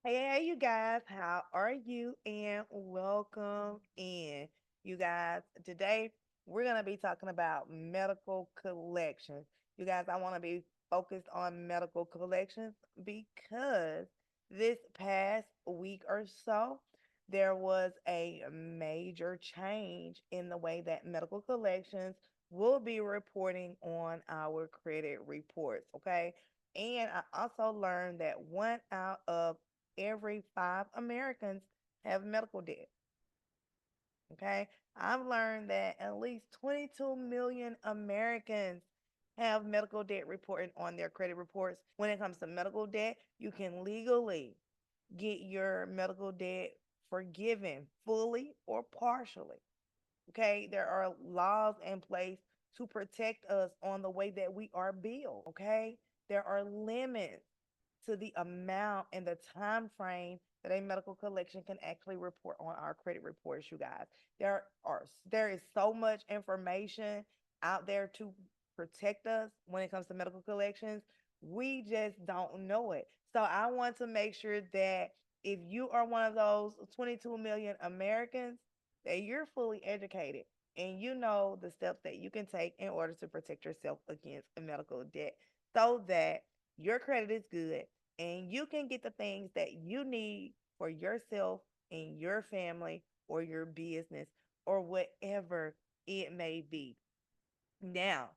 Hey, you guys, how are you? And welcome in. You guys, today we're going to be talking about medical collections. You guys, I want to be focused on medical collections because this past week or so, there was a major change in the way that medical collections will be reporting on our credit reports. Okay. And I also learned that one out of every five Americans have medical debt. Okay. I've learned that at least 22 million Americans have medical debt reported on their credit reports. When it comes to medical debt, you can legally get your medical debt forgiven fully or partially. Okay. There are laws in place to protect us on the way that we are billed. Okay. There are limits to the amount and the time frame that a medical collection can actually report on our credit reports, you guys. There is so much information out there to protect us when it comes to medical collections. We just don't know it. So I want to make sure that if you are one of those 22 million Americans, that you're fully educated and you know the steps that you can take in order to protect yourself against a medical debt so that your credit is good and you can get the things that you need for yourself and your family or your business or whatever it may be. Now,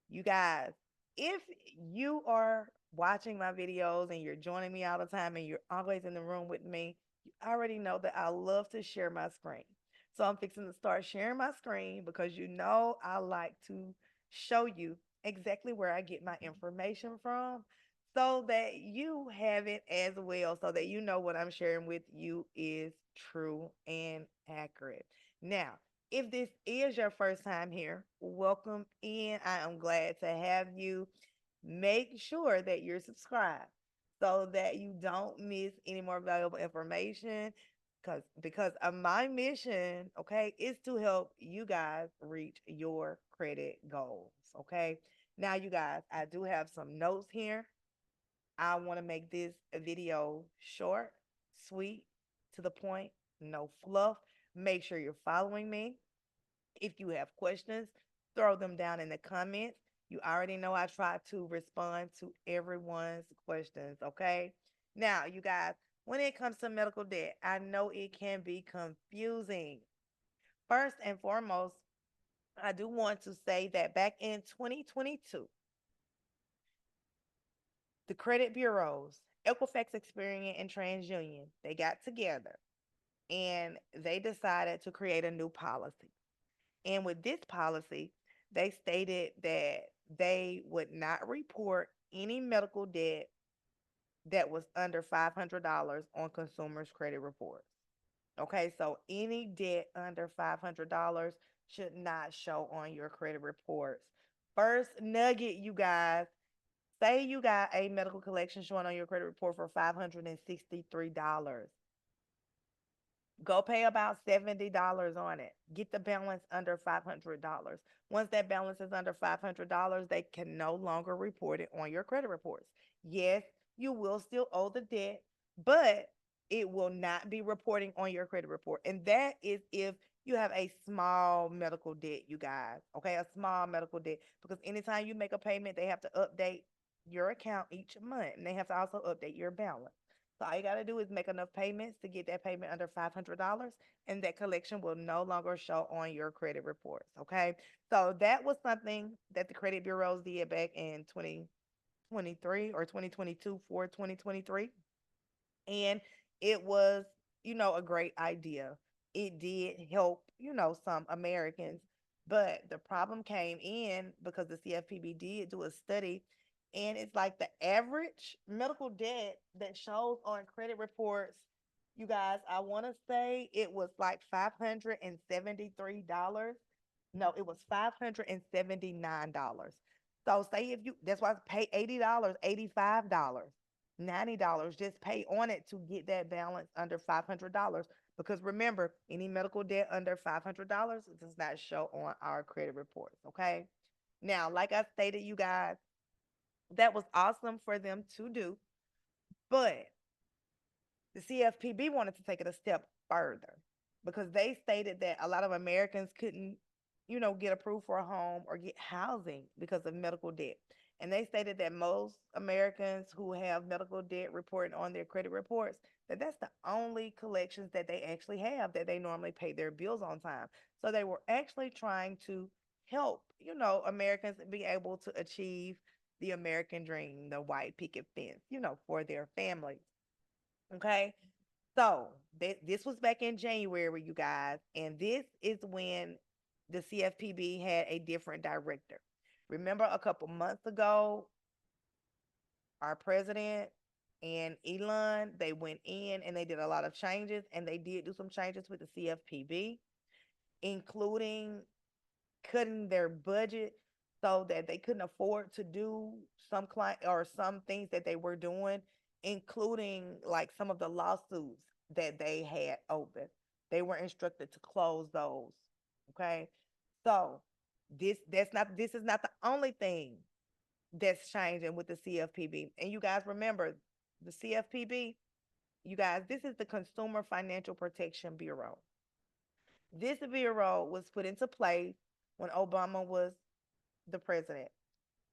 you guys, if you are watching my videos and you're joining me all the time and you're always in the room with me, you already know that I love to share my screen. So I'm fixing to start sharing my screen because you know I like to show you exactly where I get my information from so that you have it as well, so that you know what I'm sharing with you is true and accurate. Now, if this is your first time here, welcome in. I am glad to have you. Make sure that you're subscribed so that you don't miss any more valuable information. Because of my mission, okay, is to help you guys reach your credit goals. Okay. Now, you guys, I do have some notes here. I want to make this video short, sweet, to the point, no fluff. Make sure you're following me. If you have questions, throw them down in the comments. You already know I try to respond to everyone's questions, okay? Now, you guys, when it comes to medical debt, I know it can be confusing. First and foremost, I do want to say that back in 2022, the credit bureaus, Equifax, Experian, and TransUnion, they got together and they decided to create a new policy. And with this policy, they stated that they would not report any medical debt that was under $500 on consumers' credit reports. Okay, so any debt under $500 should not show on your credit reports. First nugget, you guys, say you got a medical collection showing on your credit report for $563. Go pay about $70 on it. Get the balance under $500. Once that balance is under $500, they can no longer report it on your credit reports. Yes, you will still owe the debt, but it will not be reporting on your credit report. And that is if you have a small medical debt, you guys. Okay, a small medical debt. Because anytime you make a payment, they have to update your account each month and they have to also update your balance. So all you got to do is make enough payments to get that payment under $500, and that collection will no longer show on your credit reports. Okay. So that was something that the credit bureaus did back in 2023 or 2022 for 2023. And it was, a great idea. It did help, some Americans. But the problem came in because the CFPB did do a study, and it's like the average medical debt that shows on credit reports, you guys, I want to say it was like $573. No, it was $579. So say if you, that's why I pay $80, $85. $90, just pay on it to get that balance under $500. Because remember, any medical debt under $500 does not show on our credit reports. Okay. Now, like I stated, you guys, that was awesome for them to do. But The CFPB wanted to take it a step further because they stated that a lot of Americans couldn't, get approved for a home or get housing because of medical debt. And they stated that most Americans who have medical debt reporting on their credit reports, that that's the only collections that they actually have, that they normally pay their bills on time. So they were actually trying to help, Americans be able to achieve the American dream, the white picket fence, for their families. Okay. So this was back in January, you guys, and this is when the CFPB had a different director. Remember a couple months ago, our president and Elon, they went in and they did a lot of changes, and they did do some changes with the CFPB, including cutting their budget so that they couldn't afford to do some client or some things that they were doing, including like some of the lawsuits that they had open. They were instructed to close those. Okay. So this is not the only thing that's changing with the CFPB. And you guys remember the CFPB, you guys, this is the Consumer Financial Protection Bureau. This bureau was put into place when Obama was the president.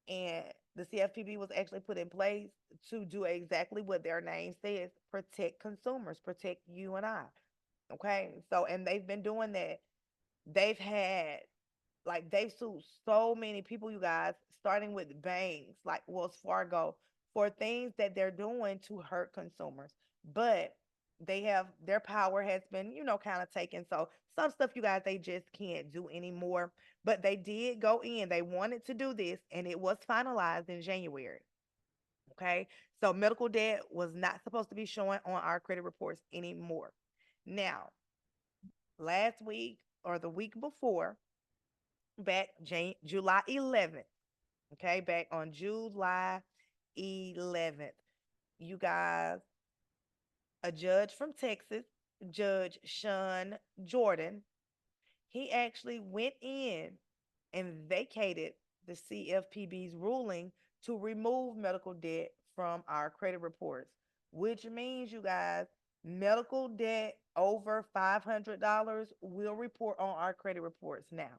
And the CFPB was actually put in place to do exactly what their name says, protect consumers, protect you and I. Okay. So, and they've been doing that. They've had, like, they've sued so many people, you guys, starting with banks like Wells Fargo for things that they're doing to hurt consumers. But their power has been, kind of taken. So some stuff, you guys, they just can't do anymore. But they did go in. They wanted to do this, and it was finalized in January. Okay. So medical debt was not supposed to be showing on our credit reports anymore. Now, last week or the week before, back July 11th, okay, back on July 11th, you guys, a judge from Texas, Judge Sean Jordan, he actually went in and vacated the CFPB's ruling to remove medical debt from our credit reports, which means, you guys, medical debt over $500 will report on our credit reports now.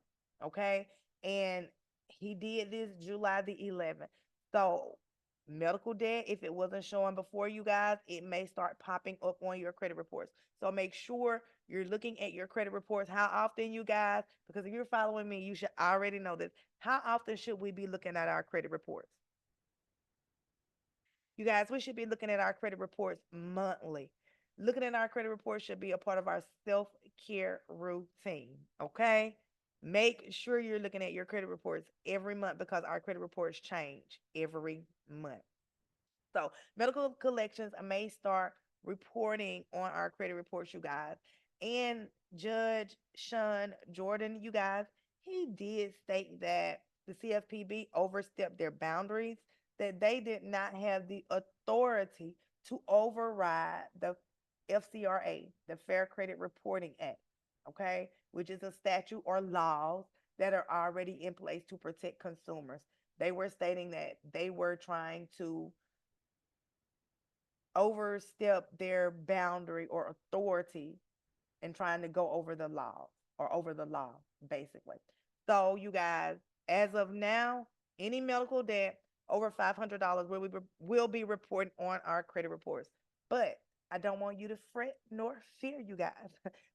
Okay. And he did this July the 11th. So, medical debt, if it wasn't showing before, you guys, it may start popping up on your credit reports. So, make sure you're looking at your credit reports. How often, you guys? Because if you're following me, you should already know this. How often should we be looking at our credit reports? You guys, we should be looking at our credit reports monthly. Looking at our credit reports should be a part of our self care routine. Okay. Make sure you're looking at your credit reports every month because our credit reports change every month. So, medical collections may start reporting on our credit reports, you guys. And Judge Sean Jordan, you guys, he did state that the CFPB overstepped their boundaries, that they did not have the authority to override the FCRA, the Fair Credit Reporting Act, okay, which is a statute or laws that are already in place to protect consumers. They were stating that they were trying to overstep their boundary or authority and trying to go over the law or over the law, basically. So, you guys, as of now, any medical debt over $500 will be reported on our credit reports. But I don't want you to fret nor fear, you guys,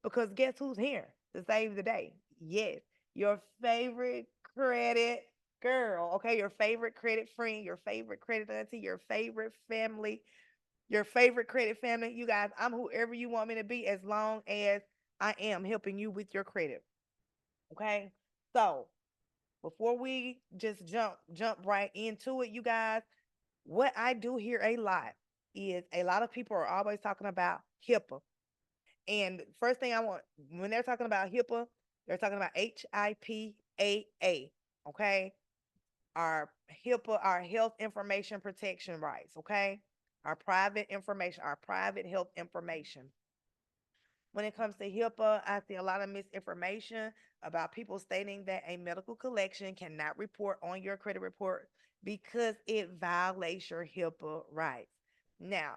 because guess who's here to save the day? Yes, your favorite credit girl, okay? Your favorite credit friend, your favorite credit auntie, your favorite family, your favorite credit family. You guys, I'm whoever you want me to be as long as I am helping you with your credit. Okay. So before we just jump right into it, you guys, what I do hear a lot is a lot of people are always talking about HIPAA. And first thing I want, when they're talking about HIPAA, they're talking about HIPAA. Okay. Our HIPAA, our health information protection rights. Okay. Our private information, our private health information. When it comes to HIPAA, I see a lot of misinformation about people stating that a medical collection cannot report on your credit report because it violates your HIPAA rights. Now,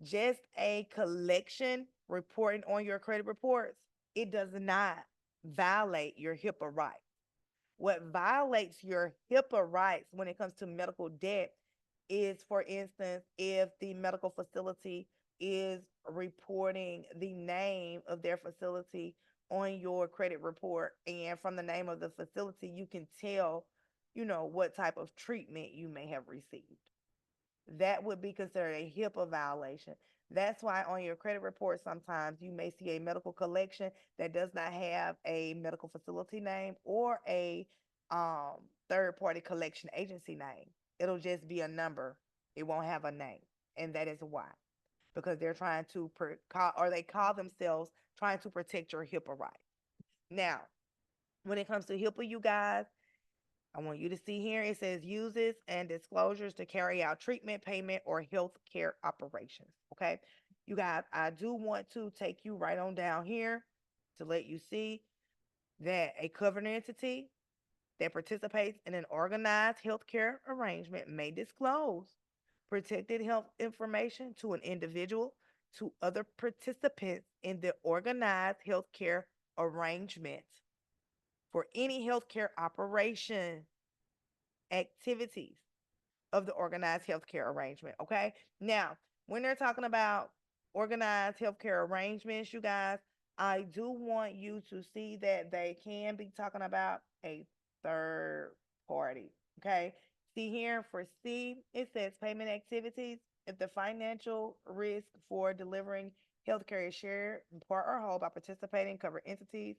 Just a collection reporting on your credit reports, it does not violate your HIPAA rights. What violates your HIPAA rights when it comes to medical debt is, for instance, if the medical facility is reporting the name of their facility on your credit report, and from the name of the facility, you can tell, what type of treatment you may have received. That would be considered a HIPAA violation. That's why on your credit report, sometimes you may see a medical collection that does not have a medical facility name or a third party collection agency name. It'll just be a number, it won't have a name. And that is why, because they're trying to or they call themselves trying to protect your HIPAA rights. Now, when it comes to HIPAA, you guys, I want you to see here, it says uses and disclosures to carry out treatment, payment, or health care operations. Okay. You guys, I do want to take you right on down here to let you see that a covered entity that participates in an organized healthcare arrangement may disclose protected health information to an individual, to other participants in the organized healthcare arrangement for any healthcare operation activities of the organized healthcare arrangement. Okay. Now, when they're talking about organized healthcare arrangements, you guys, I do want you to see that they can be talking about a third party. Okay. See here for C, it says payment activities. If the financial risk for delivering healthcare is shared in part or whole by participating covered entities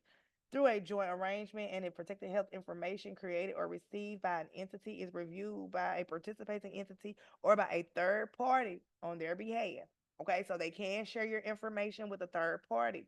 through a joint arrangement, and if protected health information created or received by an entity is reviewed by a participating entity or by a third party on their behalf. Okay, so they can share your information with a third party.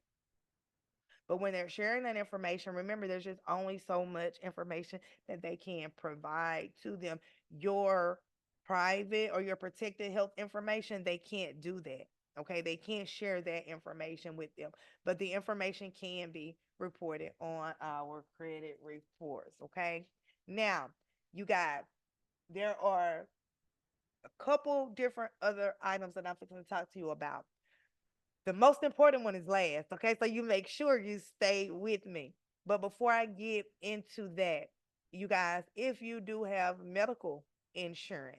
But when they're sharing that information, remember there's just only so much information that they can provide to them. Your private or your protected health information, they can't do that. Okay, they can't share that information with them, but the information can be reported on our credit reports. Okay, now you guys, there are a couple different other items that I'm going to talk to you about. The most important one is last, okay? So you make sure you stay with me. But before I get into that, you guys, if you do have medical insurance,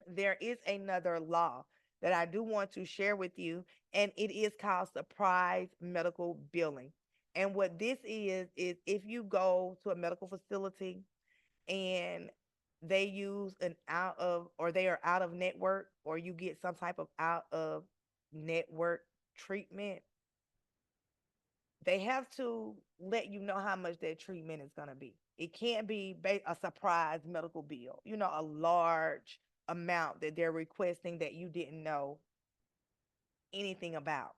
there is another law that I do want to share with you, and it is called surprise medical billing. And what this is if you go to a medical facility and they use an out of, or they are out of network, or you get some type of out of network treatment, they have to let you know how much that treatment is going to be. It can't be a surprise medical bill, a large amount that they're requesting that you didn't know anything about.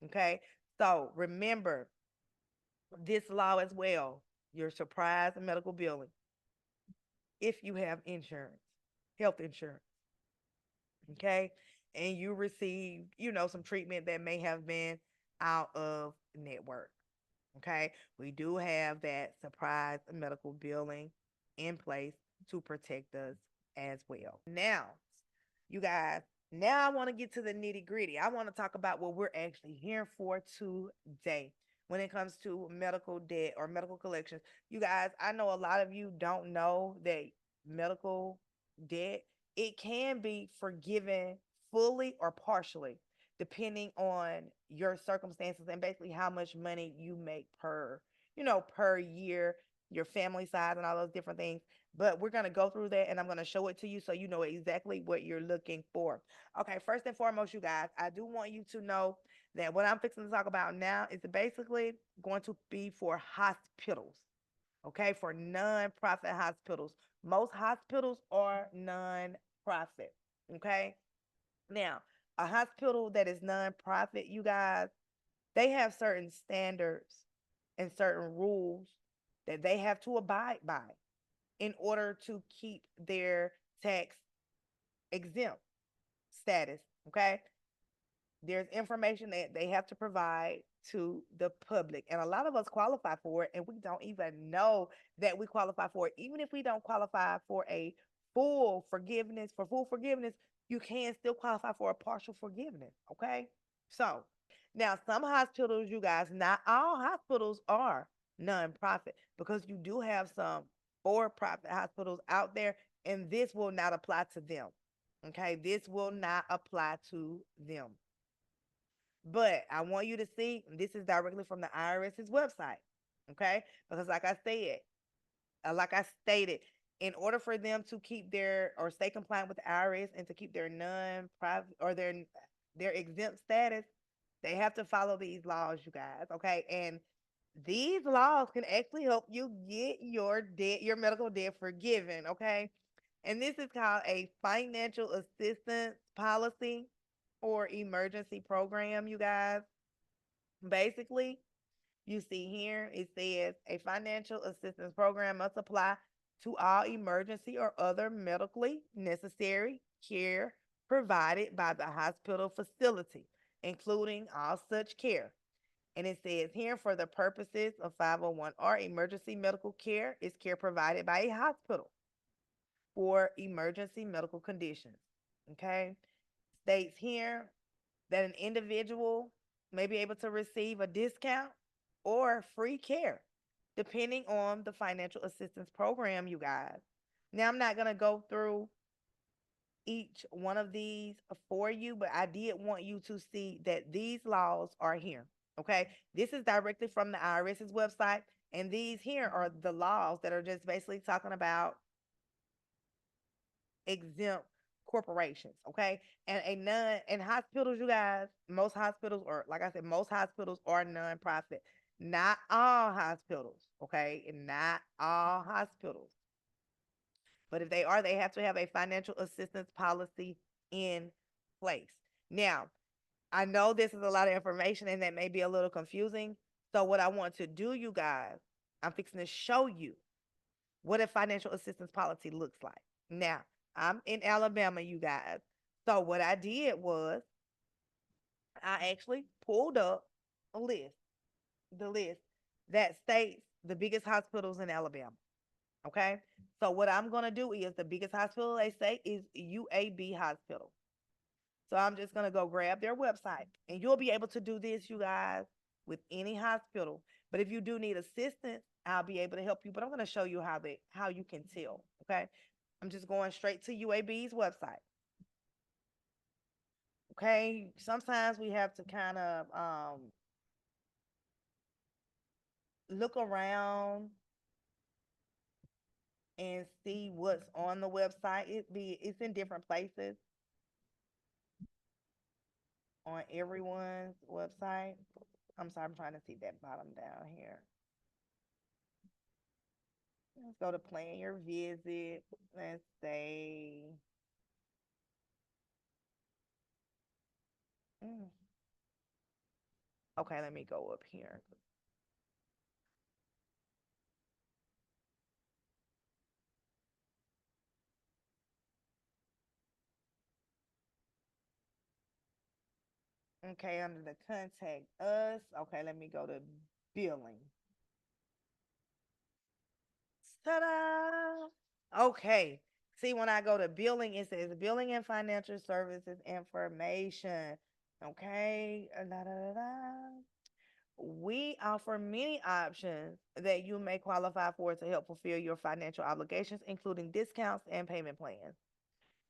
Okay. So remember this law as well, your surprise medical billing, if you have insurance, health insurance. Okay. And you received, some treatment that may have been out of network. Okay. We do have that surprise medical billing in place to protect us as well. Now, you guys, now I want to get to the nitty gritty. I want to talk about what we're actually here for today when it comes to medical debt or medical collections. You guys, I know a lot of you don't know that medical debt, it can be forgiven fully or partially depending on your circumstances and basically how much money you make per year, your family size and all those different things. But we're going to go through that and I'm going to show it to you so you know exactly what you're looking for. Okay, first and foremost, you guys, I do want you to know that what I'm fixing to talk about now is basically going to be for hospitals. Okay, for non-profit hospitals. Most hospitals are non-profit. Okay, now a hospital that is non-profit, you guys, they have certain standards and certain rules that they have to abide by in order to keep their tax exempt status. Okay. There's information that they have to provide to the public. And a lot of us qualify for it, and we don't even know that we qualify for it. Even if we don't qualify for full forgiveness, you can still qualify for a partial forgiveness. Okay. So now some hospitals, you guys, not all hospitals are nonprofit because you do have some for profit hospitals out there, and this will not apply to them. Okay. This will not apply to them. But I want you to see this is directly from the IRS's website. Okay. Because like I stated, in order for them to keep their or stay compliant with the IRS and to keep their non-private or their exempt status, they have to follow these laws, you guys. Okay, and these laws can actually help you get your medical debt forgiven. Okay, and this is called a financial assistance policy or emergency program, you guys. Basically, you see here, it says a financial assistance program must apply to all emergency or other medically necessary care provided by the hospital facility, including all such care. And it says here, for the purposes of 501(r), emergency medical care is care provided by a hospital for emergency medical conditions. Okay. States here that an individual may be able to receive a discount or free care, depending on the financial assistance program, you guys. Now, I'm not going to go through each one of these for you, but I did want you to see that these laws are here. Okay. This is directly from the IRS's website. And these here are the laws that are just basically talking about exempt corporations, okay? And a non and hospitals, you guys, most hospitals, or like I said, most hospitals are nonprofit. Not all hospitals, okay? And not all hospitals. But if they are, they have to have a financial assistance policy in place. Now, I know this is a lot of information and that may be a little confusing. So what I want to do, you guys, I'm fixing to show you what a financial assistance policy looks like. Now, I'm in Alabama, you guys. So what I did was I actually pulled up a list, the list that states the biggest hospitals in Alabama. Okay. So what I'm gonna do is the biggest hospital they say is UAB Hospital. So I'm just gonna go grab their website, and you'll be able to do this, you guys, with any hospital. But if you do need assistance, I'll be able to help you. But I'm gonna show you how you can tell. Okay. I'm just going straight to UAB's website. Okay. Sometimes we have to kind of look around and see what's on the website. It's in different places on everyone's website. I'm sorry, I'm trying to see that bottom down here. Let's go to plan your visit. Let's say, mm, okay, let me go up here. Okay, under the contact us. Okay, let me go to billing. Ta-da! Okay. See, when I go to billing, it says billing and financial services information. Okay. Da, da, da, da. We offer many options that you may qualify for to help fulfill your financial obligations, including discounts and payment plans.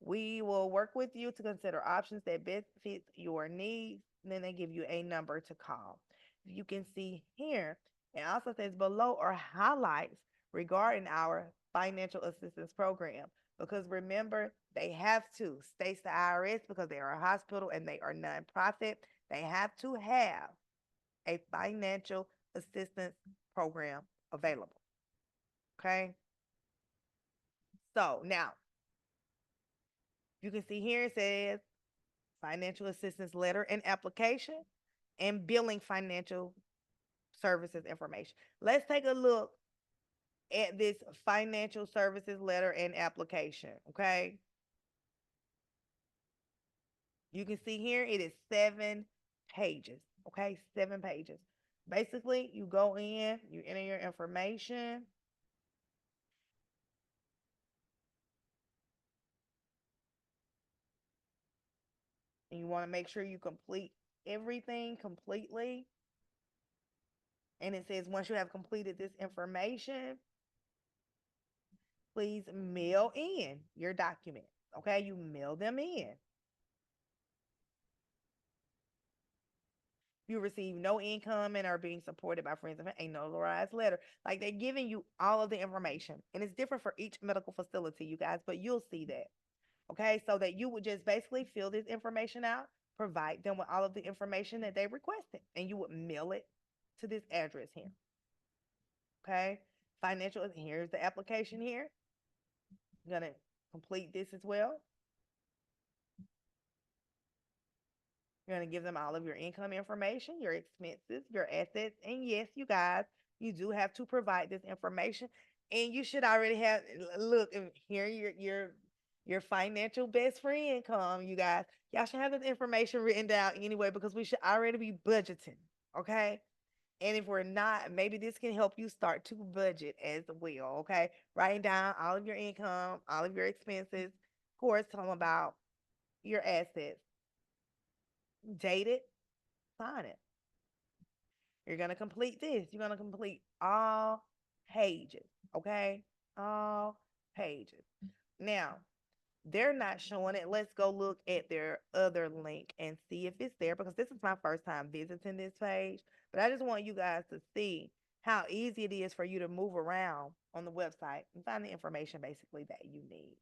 We will work with you to consider options that best fit your needs. Then they give you a number to call. You can see here, it also says below are highlights regarding our financial assistance program. Because remember, they have to, states the IRS, because they are a hospital and they are nonprofit, they have to have a financial assistance program available. Okay. So now you can see here it says financial assistance letter and application and billing financial services information. Let's take a look at this financial services letter and application. Okay. You can see here it is 7 pages. Okay. 7 pages. Basically, you go in, you enter your information. and you want to make sure you complete everything completely. And it says once you have completed this information, please mail in your documents. Okay, you mail them in. You receive no income and are being supported by friends and a notarized letter. Like they're giving you all of the information, and it's different for each medical facility, you guys, but you'll see that. Okay, so that you would just basically fill this information out, provide them with all of the information that they requested, and you would mail it to this address here. Okay, financial, here's the application here. You're gonna complete this as well. You're going to give them all of your income information, your expenses, your assets. And yes, you guys, you do have to provide this information. And you should already have, look, here your financial best friend come, you guys. Y'all should have this information written down anyway because we should already be budgeting. Okay. And if we're not, maybe this can help you start to budget as well. Okay. Writing down all of your income, all of your expenses. Of course, tell them about your assets. Date it, sign it. You're going to complete this. You're going to complete all pages, okay? All pages. Now, they're not showing it. Let's go look at their other link and see if it's there because this is my first time visiting this page. But I just want you guys to see how easy it is for you to move around on the website and find the information basically that you need.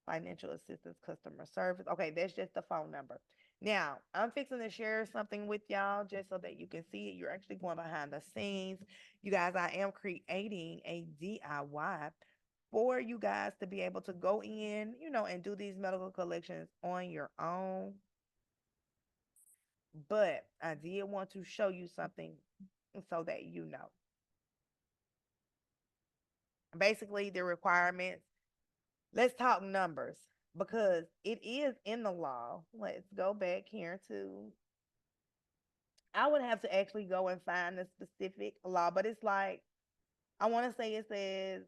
Financial assistance, customer service. Okay, that's just the phone number. Now, I'm fixing to share something with y'all just so that you can see it. You're actually going behind the scenes. You guys, I am creating a DIY for you guys to be able to go in, and do these medical collections on your own. But I did want to show you something so that you know. Basically, the requirements. Let's talk numbers because it is in the law. Let's go back here to, I would have to actually go and find the specific law, but it's like, I want to say it says,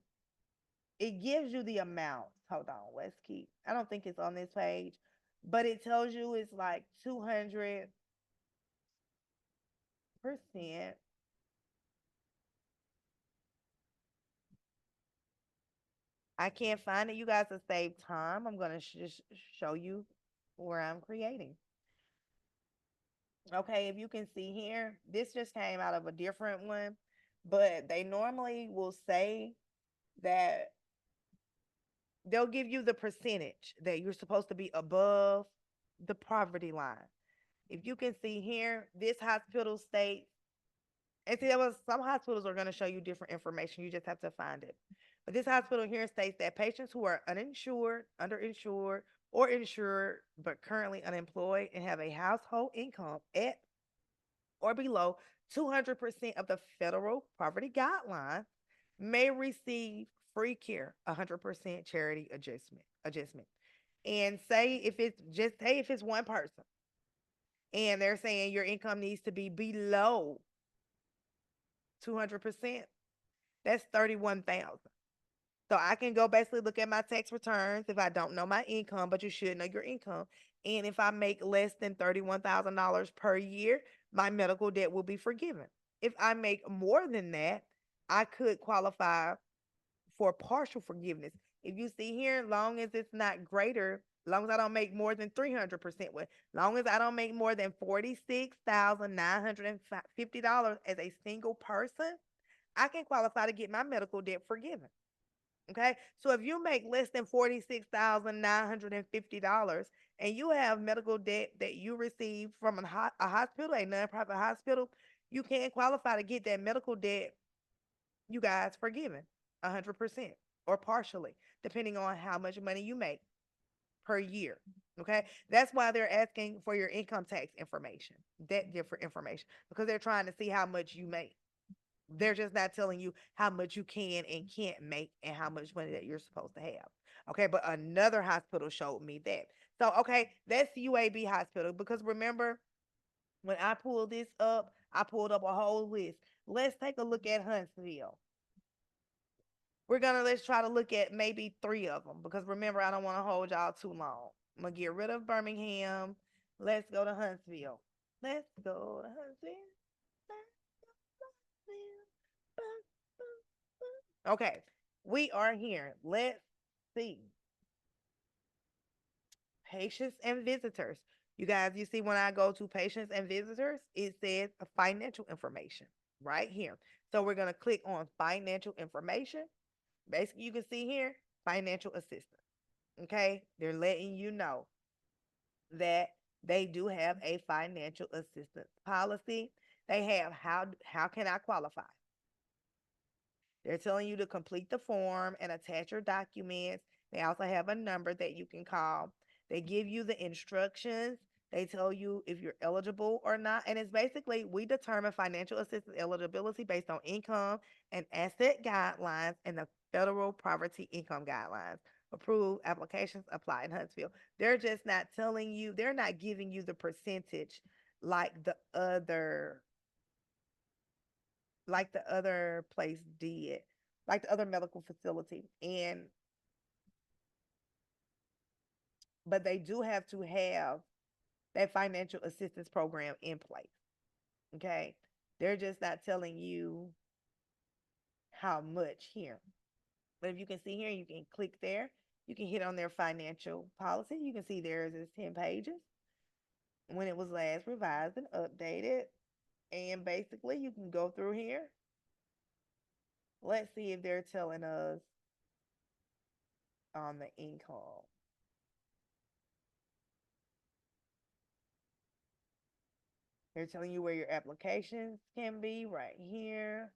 it gives you the amount. Hold on, let's keep, I don't think it's on this page, but it tells you it's like 200%. I can't find it. You guys to save time. I'm going to just show you where I'm creating. Okay, if you can see here, this just came out of a different one, but they normally will say that they'll give you the percentage that you're supposed to be above the poverty line. If you can see here, this hospital states, and see, there was some hospitals are going to show you different information. You just have to find it. But this hospital here states that patients who are uninsured, underinsured, or insured but currently unemployed and have a household income at or below 200% of the federal poverty guideline may receive free care, 100% charity adjustment. And say if it's one person and they're saying your income needs to be below 200%, that's 31,000. So I can go basically look at my tax returns if I don't know my income, but you should know your income. And if I make less than $31,000 per year, my medical debt will be forgiven. If I make more than that, I could qualify for partial forgiveness. If you see here, long as it's not greater, long as I don't make more than 300%, long as I don't make more than $46,950 as a single person, I can qualify to get my medical debt forgiven. Okay, so if you make less than $46,950 and you have medical debt that you receive from a hospital, a nonprofit hospital, you can qualify to get that medical debt, you guys, forgiven 100% or partially, depending on how much money you make per year. Okay, that's why they're asking for your income tax information, debt different information, because they're trying to see how much you make. They're just not telling you how much you can and can't make and how much money that you're supposed to have. Okay, but another hospital showed me that. So, okay, that's UAB hospital because remember when I pulled this up, I pulled up a whole list. Let's take a look at Huntsville. Let's try to look at maybe three of them because remember, I don't want to hold y'all too long. I'm going to get rid of Birmingham. Let's go to Huntsville. Let's go to Huntsville. Okay, we are here. Let's see. Patients and visitors. You guys, you see when I go to patients and visitors, it says financial information right here. So we're going to click on financial information. Basically, you can see here financial assistance. Okay, they're letting you know that they do have a financial assistance policy. They have how can I qualify? They're telling you to complete the form and attach your documents. They also have a number that you can call. They give you the instructions. They tell you if you're eligible or not. And it's basically we determine financial assistance eligibility based on income and asset guidelines and the federal poverty income guidelines. Approved applications apply in Huntsville. They're just not telling you, they're not giving you the percentage like the other place did, like the other medical facility. And but they do have to have that financial assistance program in place. Okay. They're just not telling you how much here. But if you can see here, you can click there. You can hit on their financial policy. You can see theirs is 10 pages when it was last revised and updated. And basically, you can go through here. Let's see if they're telling us on the income. They're telling you where your applications can be right here.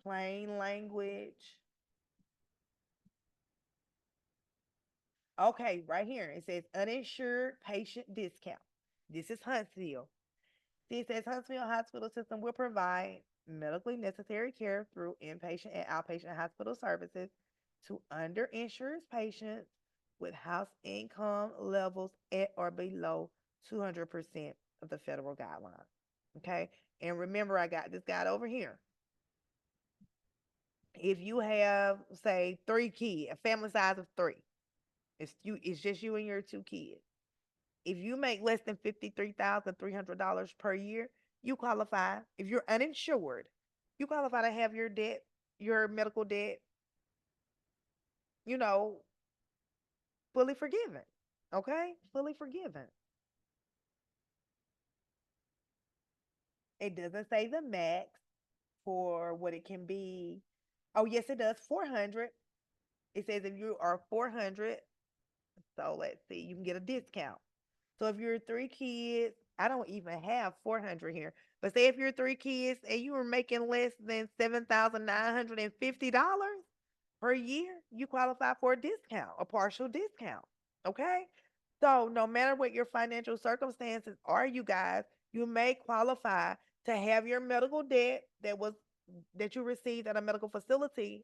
Plain language. Okay, right here. It says uninsured patient discount. This is Huntsville. See, it says Huntsville Hospital System will provide medically necessary care through inpatient and outpatient hospital services to underinsured patients with house income levels at or below 200% of the federal guidelines. Okay. And remember, I got this guide over here. If you have, say, 3 kids, a family size of 3, it's just you and your 2 kids. If you make less than $53,300 per year, you qualify. If you're uninsured, you qualify to have your medical debt, you know, fully forgiven. Okay? Fully forgiven. It doesn't say the max for what it can be. Oh, yes, it does. 400. It says if you are 400, so let's see, you can get a discount. So if you're 3 kids, I don't even have 400 here. But say if you're 3 kids and you were making less than $7,950 per year, you qualify for a discount, a partial discount. Okay? So no matter what your financial circumstances are, you guys, you may qualify to have your medical debt that you received at a medical facility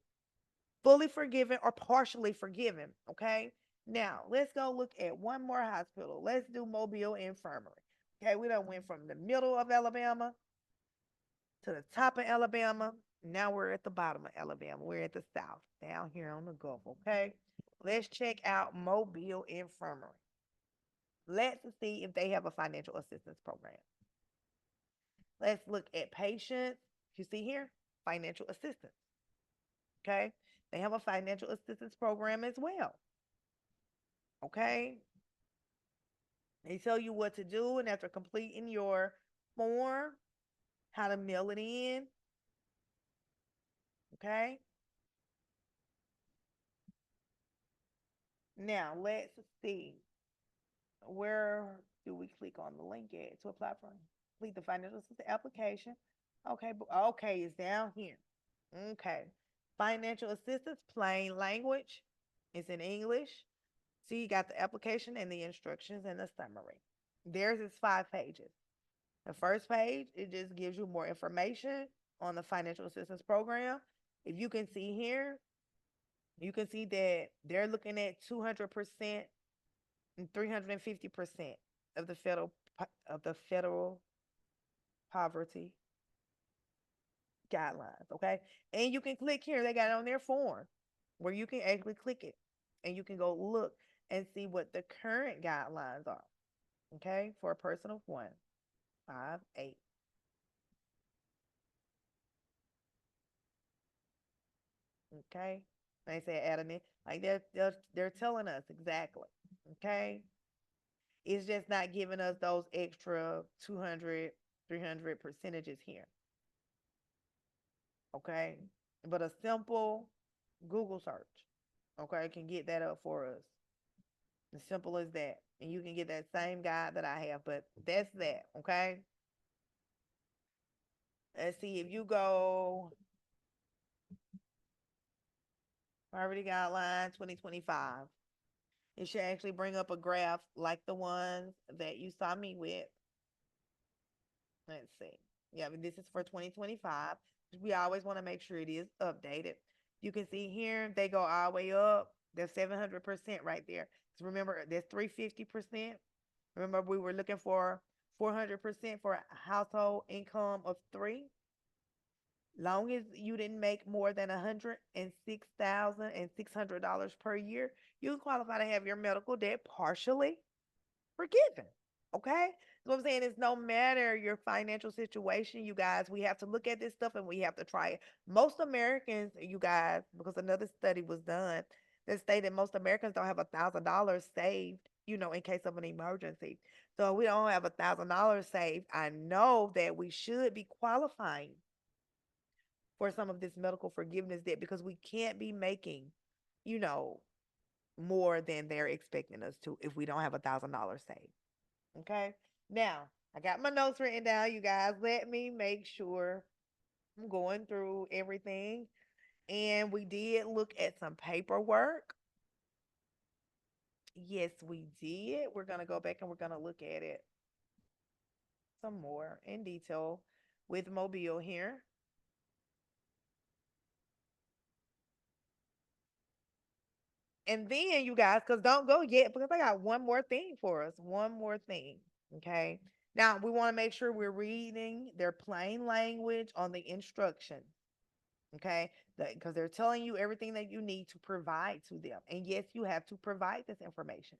fully forgiven or partially forgiven. Okay. Now let's go look at one more hospital. Let's do Mobile Infirmary. Okay, we done went from the middle of Alabama to the top of Alabama. Now we're at the bottom of Alabama. We're at the south, down here on the Gulf. Okay. Let's check out Mobile Infirmary. Let's see if they have a financial assistance program. Let's look at patients. You see here, financial assistance. Okay. They have a financial assistance program as well. Okay. They tell you what to do, and after completing your form, how to mail it in. Okay. Now let's see. Where do we click on the link at to apply for complete the financial assistance application? Okay, okay, it's down here. Okay. Financial assistance, plain language. It's in English. See, you got the application and the instructions and the summary. Theirs is 5 pages. The first page, it just gives you more information on the financial assistance program. If you can see here, you can see that they're looking at 200% and 350% of the federal poverty guidelines. Okay. And you can click here, they got it on their form where you can actually click it and you can go look and see what the current guidelines are. Okay, for a person of one, 5'8". Okay, they say adding it like they're telling us exactly. Okay, it's just not giving us those extra 200, 300 percentages here. Okay, but a simple Google search, okay, can get that up for us. As simple as that. And you can get that same guide that I have, but that's that, okay? Let's see if you go poverty guideline 2025. It should actually bring up a graph like the ones that you saw me with. Let's see. Yeah, but this is for 2025. We always want to make sure it is updated. You can see here they go all the way up. There's 700% right there. So remember, there's 350%. Remember, we were looking for 400% for a household income of three. Long as you didn't make more than $106,600 per year, you qualify to have your medical debt partially forgiven. Okay? So what I'm saying is no matter your financial situation, you guys, we have to look at this stuff and we have to try it. Most Americans, you guys, because another study was done that stated most Americans don't have $1,000 saved, in case of an emergency. So we don't have $1,000 saved. I know that we should be qualifying for some of this medical forgiveness debt because we can't be making, you know, more than they're expecting us to if we don't have $1,000 saved. Okay. Now, I got my notes written down, you guys. Let me make sure I'm going through everything. And we did look at some paperwork. Yes, we did. We're going to go back and we're going to look at it some more in detail with Mobile here. And then, you guys, because don't go yet, because I got one more thing for us. One more thing. Okay. Now, we want to make sure we're reading their plain language on the instructions. Okay. Because they're telling you everything that you need to provide to them. And yes, you have to provide this information: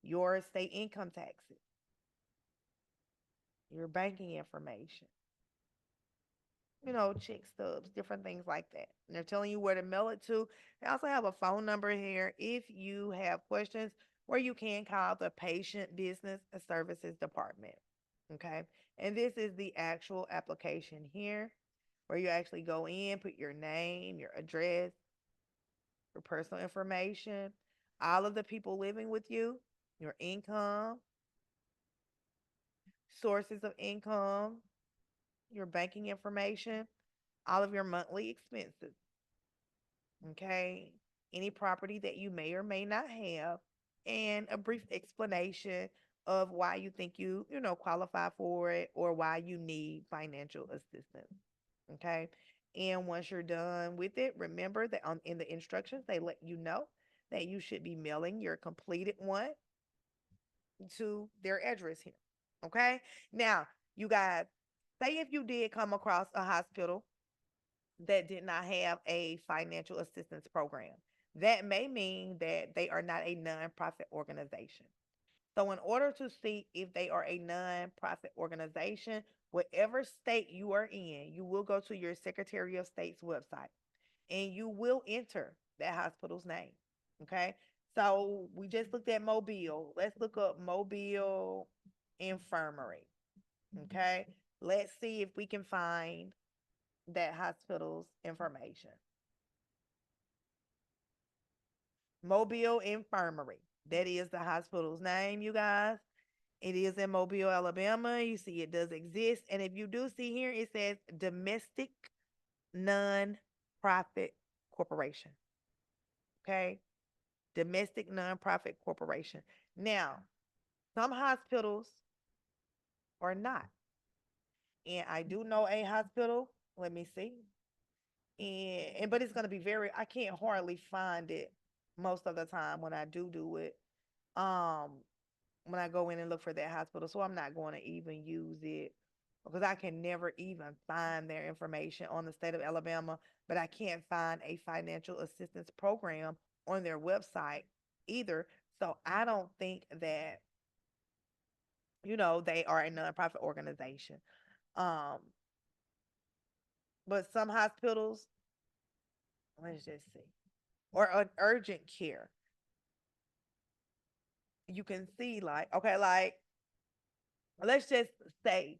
your state income taxes, your banking information, check stubs, different things like that. And they're telling you where to mail it to. They also have a phone number here if you have questions where you can call the Patient Business Services Department. Okay. And this is the actual application here where you actually go in, put your name, your address, your personal information, all of the people living with you, your income, sources of income, your banking information, all of your monthly expenses. Okay. Any property that you may or may not have, and a brief explanation of why you think qualify for it or why you need financial assistance. Okay. And once you're done with it, remember that in the instructions, they let you know that you should be mailing your completed one to their address here. Okay. Now, you guys, say if you did come across a hospital that did not have a financial assistance program, that may mean that they are not a nonprofit organization. So, in order to see if they are a nonprofit organization, whatever state you are in, you will go to your Secretary of State's website and you will enter that hospital's name. Okay. So, we just looked at Mobile. Let's look up Mobile Infirmary. Okay. Let's see if we can find that hospital's information. Mobile Infirmary. That is the hospital's name, you guys. It is in Mobile, Alabama. You see, it does exist. And if you do see here, it says Domestic Nonprofit Corporation. Okay. Domestic Nonprofit Corporation. Now, some hospitals are not. And I do know a hospital. Let me see. And but it's gonna be I can't hardly find it most of the time when I do it. Um when I go in and look for that hospital. So I'm not going to even use it because I can never even find their information on the state of Alabama, but I can't find a financial assistance program on their website either. So I don't think that They are a nonprofit organization. Um, but some hospitals, let's just see, or an urgent care, you can see like, okay, like let's just say,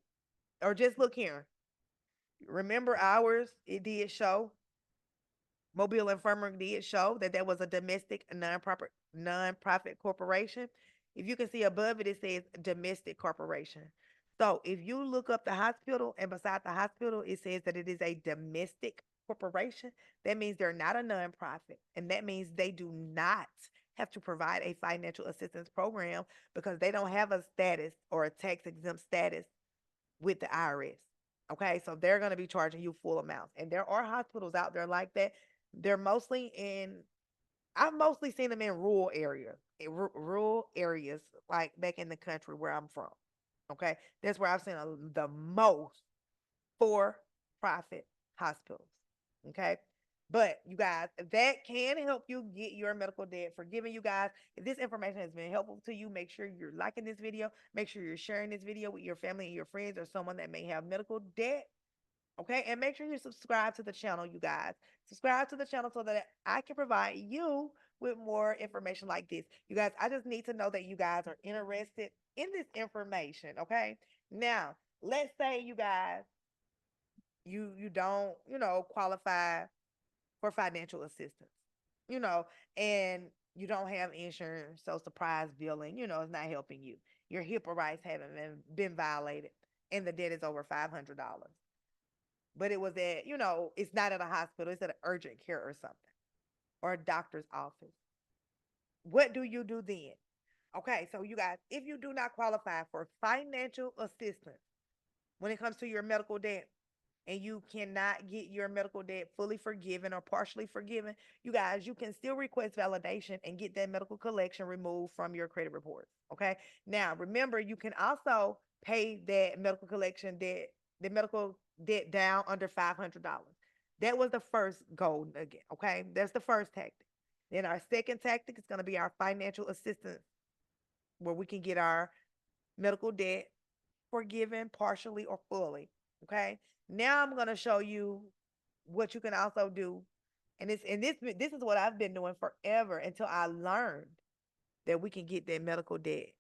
or just look here. Remember ours? It did show Mobile Infirmary did show that there was a domestic nonprofit corporation. If you can see above it, it says domestic corporation. So if you look up the hospital and beside the hospital, it says that it is a domestic corporation. That means they're not a nonprofit. And that means they do not have to provide a financial assistance program because they don't have a status or a tax exempt status with the IRS. Okay, so they're going to be charging you full amounts. And there are hospitals out there like that. They're mostly in, I've mostly seen them in rural areas, like back in the country where I'm from. Okay, that's where I've seen the most for profit hospitals. Okay. But you guys, that can help you get your medical debt forgiven. You guys, if this information has been helpful to you, make sure you're liking this video. Make sure you're sharing this video with your family and your friends or someone that may have medical debt. Okay. And make sure you subscribe to the channel, you guys. Subscribe to the channel so that I can provide you with more information like this. You guys, I just need to know that you guys are interested in this information. Okay. Now, let's say you guys, you don't, qualify for financial assistance, you know, and you don't have insurance, so surprise billing, is not helping you. Your HIPAA rights haven't been violated, and the debt is over $500. But it was at, it's not at a hospital, it's at an urgent care or something, or a doctor's office. What do you do then? Okay, so you guys, if you do not qualify for financial assistance when it comes to your medical debt, and you cannot get your medical debt fully forgiven or partially forgiven, you guys, you can still request validation and get that medical collection removed from your credit report. Okay. Now, remember, you can also pay that medical collection debt, the medical debt down under $500. That was the first goal again. Okay. That's the first tactic. Then our second tactic is going to be our financial assistance, where we can get our medical debt forgiven partially or fully. Okay. Now I'm gonna show you what you can also do. And this is what I've been doing forever until I learned that we can get that medical debt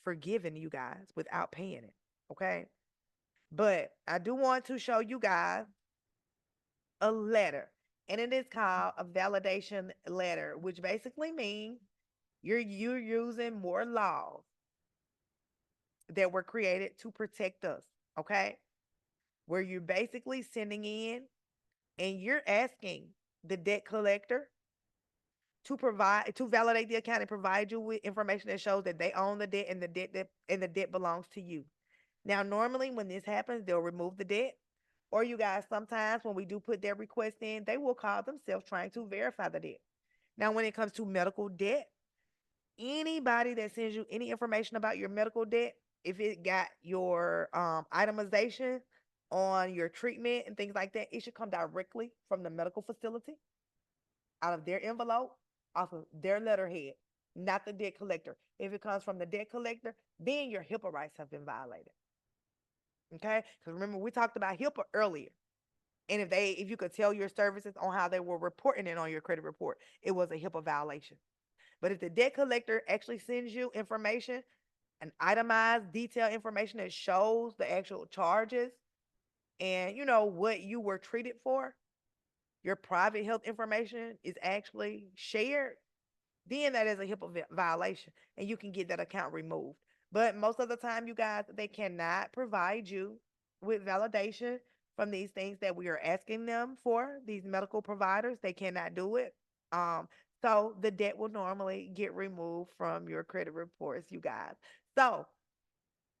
forgiven, you guys, without paying it. Okay. But I do want to show you guys a letter. And it is called a validation letter, which basically means you're using more laws that were created to protect us. Okay. Where you're basically sending in and you're asking the debt collector to validate the account and provide you with information that shows that they own the debt and the debt belongs to you. Now, normally when this happens, they'll remove the debt. Or you guys, sometimes when we do put their request in, they will call themselves trying to verify the debt. Now, when it comes to medical debt, anybody that sends you any information about your medical debt, if it got your itemization on your treatment and things like that, it should come directly from the medical facility, out of their envelope, off of their letterhead, not the debt collector. If it comes from the debt collector, then your HIPAA rights have been violated. Okay? Because remember, we talked about HIPAA earlier. And if you could tell your services on how they were reporting it on your credit report, it was a HIPAA violation. But if the debt collector actually sends you information, an itemized, detailed information that shows the actual charges and what you were treated for, your private health information is actually shared, then that is a HIPAA violation and you can get that account removed. But most of the time, you guys, they cannot provide you with validation from these things that we are asking them for, these medical providers. They cannot do it. So the debt will normally get removed from your credit reports, you guys. So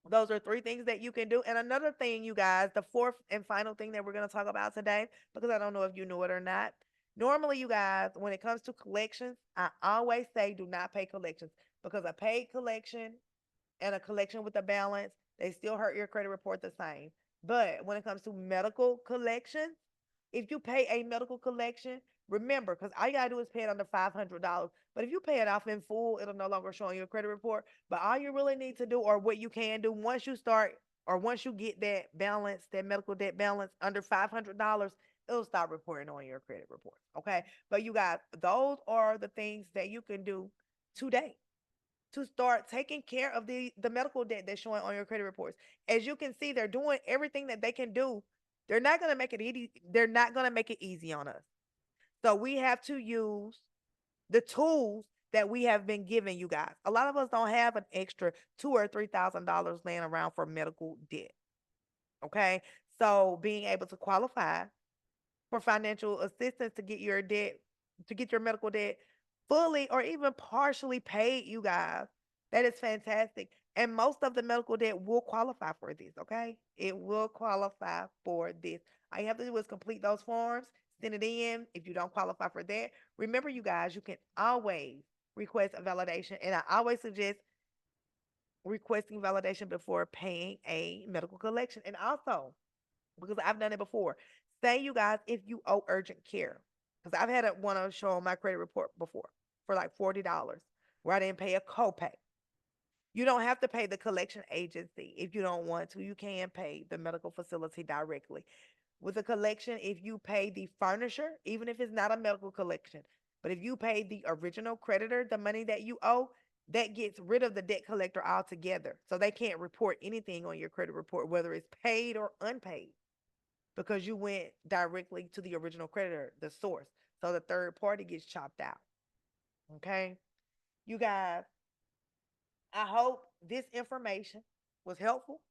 those are three things that you can do. And another thing, you guys, the fourth and final thing that we're going to talk about today, because I don't know if you knew it or not. Normally, you guys, when it comes to collections, I always say do not pay collections, because a paid collection and a collection with a balance, they still hurt your credit report the same. But when it comes to medical collections, if you pay a medical collection, remember, because all you gotta do is pay it under $500. But if you pay it off in full, it'll no longer show on your credit report. But all you really need to do, or what you can do once you start, or once you get that balance, that medical debt balance under $500, it'll stop reporting on your credit report. Okay. But you guys, those are the things that you can do today to start taking care of the medical debt that's showing on your credit reports. As you can see, they're doing everything that they can do. They're not going to make it easy. They're not going to make it easy on us. So we have to use the tools that we have been given, you guys. A lot of us don't have an extra $2,000 or $3,000 laying around for medical debt. Okay. So being able to qualify for financial assistance to get your debt, to get your medical debt fully or even partially paid, you guys. That is fantastic. And most of the medical debt will qualify for this, okay? It will qualify for this. All you have to do is complete those forms, send it in. If you don't qualify for that, remember, you guys, you can always request a validation. And I always suggest requesting validation before paying a medical collection. And also, because I've done it before. Say, you guys, if you owe urgent care, because I've had one to show on my credit report before for like $40 where I didn't pay a copay. You don't have to pay the collection agency if you don't want to. You can pay the medical facility directly. With a collection, if you pay the furnisher, even if it's not a medical collection, but if you pay the original creditor the money that you owe, that gets rid of the debt collector altogether. So they can't report anything on your credit report, whether it's paid or unpaid, because you went directly to the original creditor, the source. So the third party gets chopped out. Okay. You guys, I hope this information was helpful.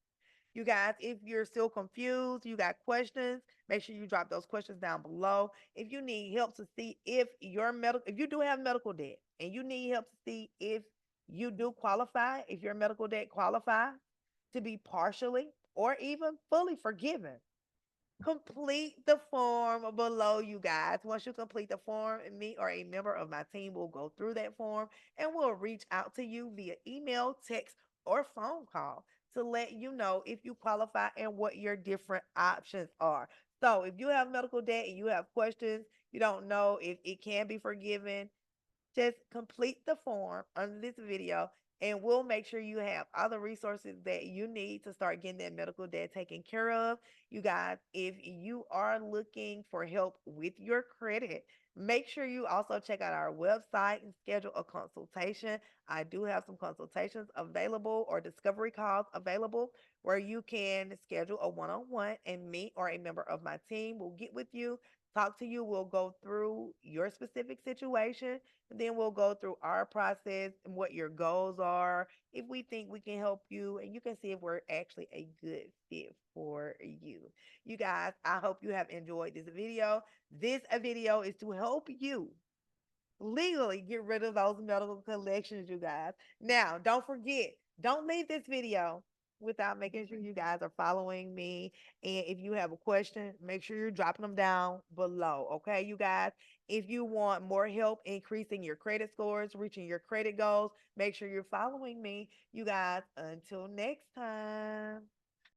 You guys, if you're still confused, you got questions, make sure you drop those questions down below. If you need help to see if you do have medical debt and you need help to see if you do qualify, if your medical debt qualifies to be partially or even fully forgiven, complete the form below, you guys. Once you complete the form, me or a member of my team will go through that form and we'll reach out to you via email, text, or phone call to let you know if you qualify and what your different options are. So, if you have medical debt and you have questions, you don't know if it can be forgiven, just complete the form under this video and we'll make sure you have all the resources that you need to start getting that medical debt taken care of. You guys, if you are looking for help with your credit, make sure you also check out our website and schedule a consultation. I do have some consultations available or discovery calls available where you can schedule a one-on-one and me or a member of my team will get with you, talk to you. We'll go through your specific situation, and then we'll go through our process and what your goals are. If we think we can help you, and you can see if we're actually a good fit for you. You guys, I hope you have enjoyed this video. This video is to help you legally get rid of those medical collections, you guys. Now, don't forget, don't leave this video without making sure you guys are following me. And if you have a question, make sure you're dropping them down below. Okay, you guys. If you want more help increasing your credit scores, reaching your credit goals, make sure you're following me. You guys, until next time.